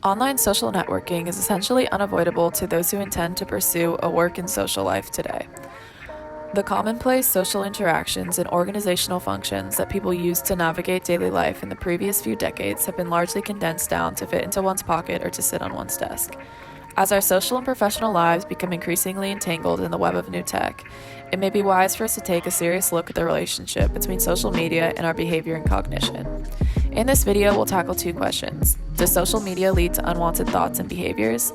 Online social networking is essentially unavoidable to those who intend to pursue a work and social life today. The commonplace social interactions and organizational functions that people use to navigate daily life in the previous few decades have been largely condensed down to fit into one's pocket or to sit on one's desk. As our social and professional lives become increasingly entangled in the web of new tech, it may be wise for us to take a serious look at the relationship between social media and our behavior and cognition. In this video, we'll tackle two questions. Does social media lead to unwanted thoughts and behaviors?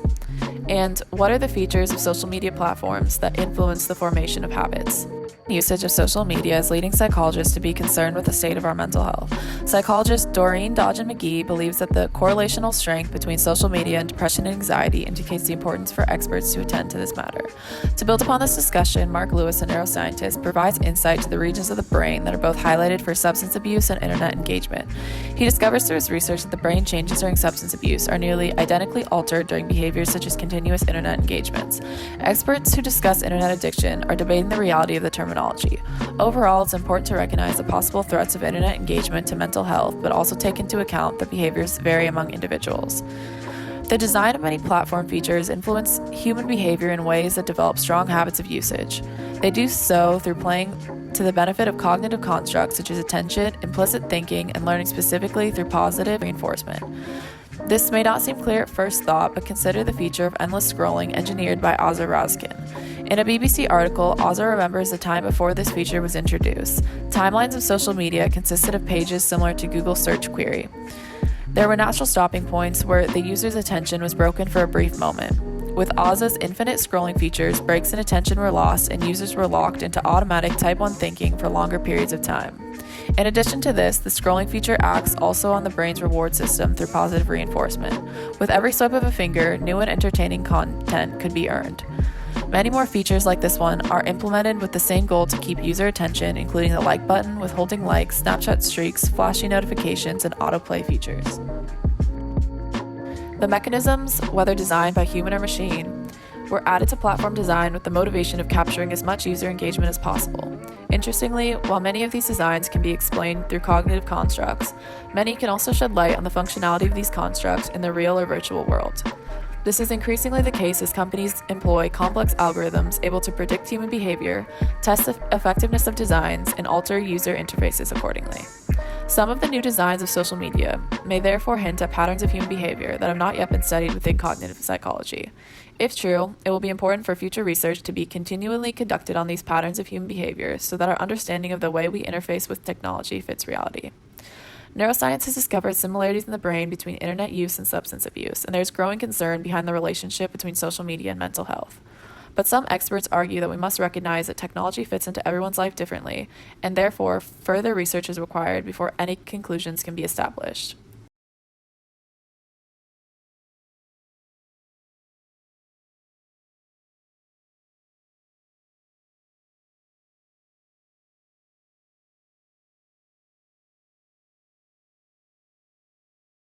And what are the features of social media platforms that influence the formation of habits? Usage of social media is leading psychologists to be concerned with the state of our mental health. Psychologist Doreen Dodgen-McGee believes that the correlational strength between social media and depression and anxiety indicates the importance for experts to attend to this matter. To build upon this discussion, Mark Lewis, a neuroscientist, provides insight to the regions of the brain that are both highlighted for substance abuse and internet engagement. He discovers through his research that the brain changes during substance abuse are nearly identically altered during behaviors such as continuous internet engagements. Experts who discuss internet addiction are debating the reality of the terminology. Overall, it's important to recognize the possible threats of internet engagement to mental health, but also take into account that behaviors vary among individuals. The design of many platform features influence human behavior in ways that develop strong habits of usage. They do so through playing to the benefit of cognitive constructs such as attention, implicit thinking, and learning specifically through positive reinforcement. This may not seem clear at first thought, but consider the feature of endless scrolling engineered by Ozzer Raskin. In a BBC article, Ozzer remembers the time before this feature was introduced. Timelines of social media consisted of pages similar to Google's search query. There were natural stopping points where the user's attention was broken for a brief moment. With Ozz's infinite scrolling features, breaks in attention were lost and users were locked into automatic Type 1 thinking for longer periods of time. In addition to this, the scrolling feature acts also on the brain's reward system through positive reinforcement. With every swipe of a finger, new and entertaining content could be earned. Many more features like this one are implemented with the same goal to keep user attention, including the like button, withholding likes, Snapchat streaks, flashy notifications, and autoplay features. The mechanisms, whether designed by human or machine, were added to platform design with the motivation of capturing as much user engagement as possible. Interestingly, while many of these designs can be explained through cognitive constructs, many can also shed light on the functionality of these constructs in the real or virtual world. This is increasingly the case as companies employ complex algorithms able to predict human behavior, test the effectiveness of designs, and alter user interfaces accordingly. Some of the new designs of social media may therefore hint at patterns of human behavior that have not yet been studied within cognitive psychology. If true, it will be important for future research to be continually conducted on these patterns of human behavior so that our understanding of the way we interface with technology fits reality. Neuroscience has discovered similarities in the brain between internet use and substance abuse, and there's growing concern behind the relationship between social media and mental health. But some experts argue that we must recognize that technology fits into everyone's life differently, and therefore further research is required before any conclusions can be established.